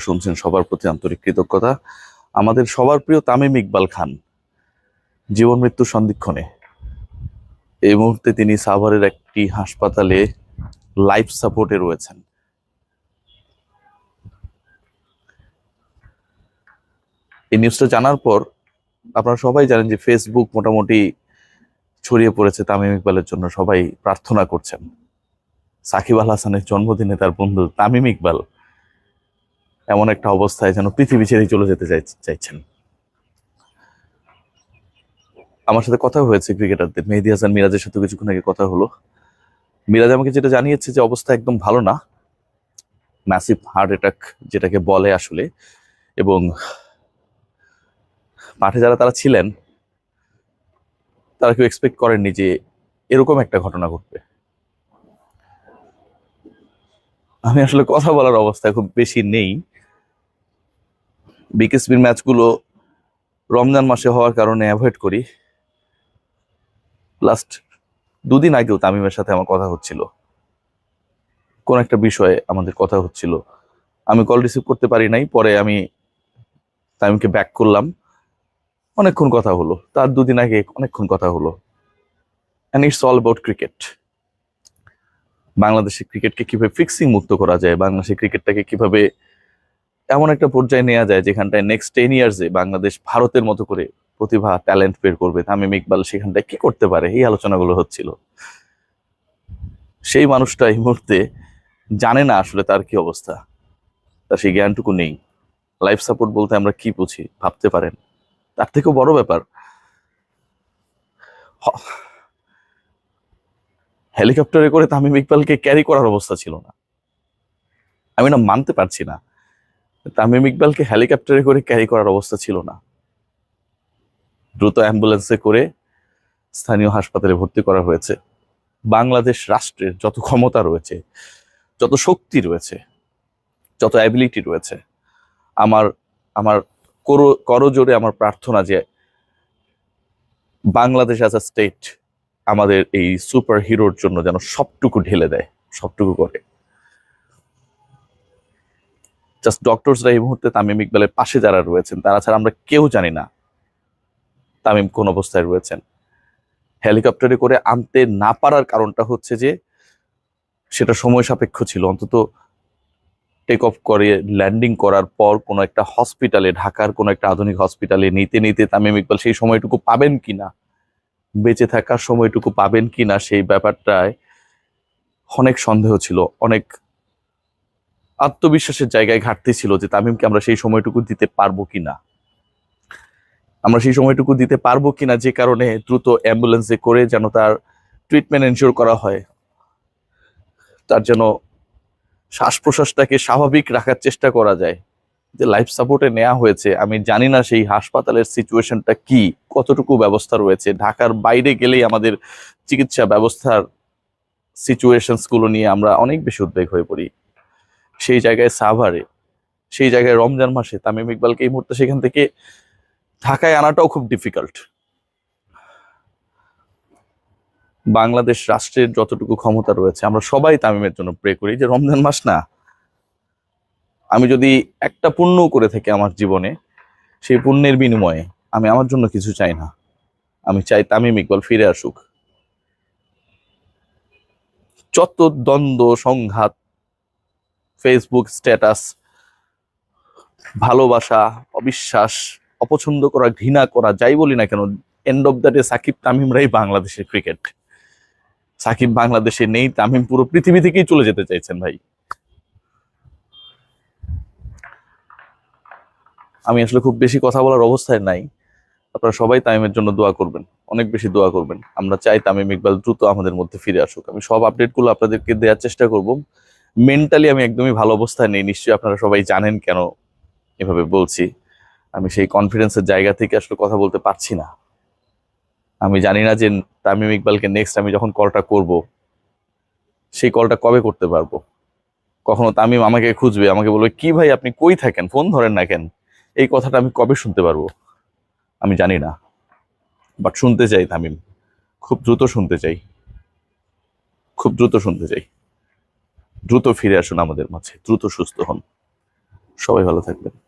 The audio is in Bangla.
শুনছেন সবার প্রতি আন্তরিক কৃতজ্ঞতা। আমাদের সবার প্রিয় তামিম ইকবাল খান জীবন মৃত্যু সন্ধিক্ষণে। এই মুহূর্তে তিনি সাভারের একটি হাসপাতালে লাইফ সাপোর্টে রয়েছেন। এই নিউজটা জানার পর আপনারা সবাই জানেন যে ফেসবুক মোটামুটি ছড়িয়ে পড়েছে তামিম ইকবালের জন্য, সবাই প্রার্থনা করছেন। সাকিব আল হাসানের জন্মদিনে তার বন্ধু তামিম ইকবাল এমন একটা অবস্থায় যেন পৃথিবী ছেড়ে চলে যেতে চাইছেন। আমার সাথে কথা হয়েছে ক্রিকেটারদের, মেহেদী হাসান মিরাজের সাথে কিছুক্ষণ আগে কথা হলো। মিরাজ আমাকে যেটা জানিয়েছে যে অবস্থা একদম ভালো না, ম্যাসিভ হার্ট অ্যাটাক যেটাকে বলে আসলে, এবং মাঠে যারা তারা ছিলেন তারা কেউ এক্সপেক্ট করেননি যে এরকম একটা ঘটনা ঘটবে। আমি আসলে কথা বলার অবস্থায় খুব বেশি নেই। বিকেএসপির ম্যাচগুলো রমজান মাসে হওয়ার কারণে অ্যাভয়েড করি। লাস্ট দুদিন আগেও তামিমের সাথে আমার কথা হচ্ছিল, কোন একটা বিষয়ে আমাদের কথা হচ্ছিল, আমি কল রিসিভ করতে পারি নাই। পরে আমি তামিমকে ব্যাক করলাম, অনেকক্ষণ কথা হলো। তার দুদিন আগে অনেকক্ষণ কথা হলো। And it's all about cricket. বাংলাদেশের ক্রিকেটকে কিভাবে ফিক্সিং মুক্ত করা যায়, বাংলাদেশের ক্রিকেটটাকে কিভাবে এমন একটা পর্যায়ে নেওয়া যায় যেখানটায় নেক্সট 10 ইয়ার্সে বাংলাদেশ ভারতের মতো করে প্রতিভা ট্যালেন্ট বের করবে, তামিম ইকবাল সেখানটায় কি করতে পারে, এই আলোচনাগুলো হচ্ছিল। সেই মানুষটা এই মুহূর্তে জানে না আসলে তার কি অবস্থা, তার সেই জ্ঞানটুকু নেই। লাইফ সাপোর্ট বলতে আমরা কি বুঝি ভাবতে পারেন? তার থেকেও বড় ব্যাপার, হেলিকপ্টারে করে তামিম ইকবালকে ক্যারি করার অবস্থা ছিল না। আমি না মানতে পারছি না, তামিম ইকবালকে হেলিকপ্টারে করে ক্যারি করার অবস্থা ছিল না। দ্রুত অ্যাম্বুলেন্সে করে স্থানীয় হাসপাতালে ভর্তি করা হয়েছে। বাংলাদেশ রাষ্ট্রের যত ক্ষমতা রয়েছে, যত শক্তি রয়েছে, যত অ্যাবিলিটি রয়েছে, আমার আমার করজোড়ে আমার প্রার্থনা যে বাংলাদেশ অ্যাজ আ স্টেট আমাদের এই সুপার হিরোর জন্য যেন সবটুকু ঢেলে দেয়, সবটুকু করে। জাস্ট ডক্টরসরা এই মুহূর্তে তামিম ইকবালের পাশে যারা রয়েছেন তারা ছাড়া আমরা কেউ জানি না তামিম কোন অবস্থায় রয়েছেন। হেলিকপ্টারে করে আনতে না পারার কারণটা হচ্ছে যে সেটা সময় সাপেক্ষ ছিল। অন্তত টেক অফ করে ল্যান্ডিং করার পর কোনো একটা হসপিটালে, ঢাকার কোনো একটা আধুনিক হসপিটালে নিতে নিতে তামিম ইকবাল সেই সময়টুকু পাবেন কিনা, বেঁচে থাকার সময়টুকু পাবেন কিনা, সেই ব্যাপারটায় অনেক সন্দেহ ছিল, অনেক আত্মবিশ্বাসের জায়গায় ঘাটতি ছিল যে তামিমকে আমরা সেই সময়টুকু দিতে পারবো কিনা, আমরা সেই সময়টুকু দিতে পারবো কিনা, যে কারণে দ্রুত অ্যাম্বুলেন্সে করে যেন তার ট্রিটমেন্ট এনশিওর করা হয়, তার যেন শ্বাস প্রশ্বাসটাকে স্বাভাবিক রাখার চেষ্টা করা যায়। যে লাইফ সাপোর্টে নেওয়া হয়েছে, আমি জানি না সেই হাসপাতালের সিচুয়েশনটা কি, কতটুকু ব্যবস্থা রয়েছে। ঢাকার বাইরে গেলেই আমাদের চিকিৎসা ব্যবস্থার সিচুয়েশনস গুলো নিয়ে আমরা অনেক বেশি উদ্বেগ হয়ে পড়ি। সেই জায়গায় সাভারে, সেই জায়গায় রমজান মাসে তামিম ইকবালকে এই মুহূর্তে সেখান থেকে ঢাকায় আনাটাও খুব ডিফিকাল্ট। বাংলাদেশ রাষ্ট্রের যতটুকু ক্ষমতা রয়েছে আমরা সবাই তামিমের জন্য প্রে করি যে রমজান মাস না, আমি যদি একটা পুণ্য করে থাকি আমার জীবনে, সেই পুণ্যের বিনিময়ে আমি আমার জন্য কিছু চাই না, আমি চাই তামিম ইকবাল ফিরে আসুক। যত দ্বন্দ্ব সংঘাত, ফেসবুক স্ট্যাটাস, ভালোবাসা, অবিশ্বাস, অপছন্দ করা, ঘৃণা করা, যাই বলি না কেন, end of the day Shakib তামিমরাই বাংলাদেশের ক্রিকেট। সাকিব বাংলাদেশে নেই, তামিম পুরো পৃথিবী থেকেই চলে যেতে চাইছেন ভাই। আমি আসলে খুব বেশি কথা বলার অবস্থায় নাই। আপনারা সবাই তামিমের জন্য দোয়া করবেন, অনেক বেশি দোয়া করবেন। আমরা চাই তামিম ইকবাল দ্রুত আমাদের মধ্যে ফিরে আসুক। আমি সব আপডেটগুলো আপনাদেরকে দেওয়ার চেষ্টা করব। মেন্টালি আমি একদমই ভালো অবস্থায় নেই, নিশ্চয়ই আপনারা সবাই জানেন কেন এভাবে বলছি। আমি সেই কনফিডেন্সের জায়গা থেকে আসলে কথা বলতে পারছি না। আমি জানি না যে তামিম ইকবালকে নেক্সট আমি যখন কলটা করব, সেই কলটা কবে করতে পারবো। কখনো তামিম আমাকে খুঁজবে, আমাকে বলবে কি ভাই আপনি কই থাকেন, ফোন ধরেন না কেন, এই কথাটা আমি কবে শুনতে পারবো আমি জানি না। বাট শুনতে চাই তামিম, খুব দ্রুত শুনতে চাই, খুব দ্রুত শুনতে চাই। দ্রুত ফিরে আসুন আমাদের মাঝে, দ্রুত সুস্থ হন। সবাই ভালো থাকবেন।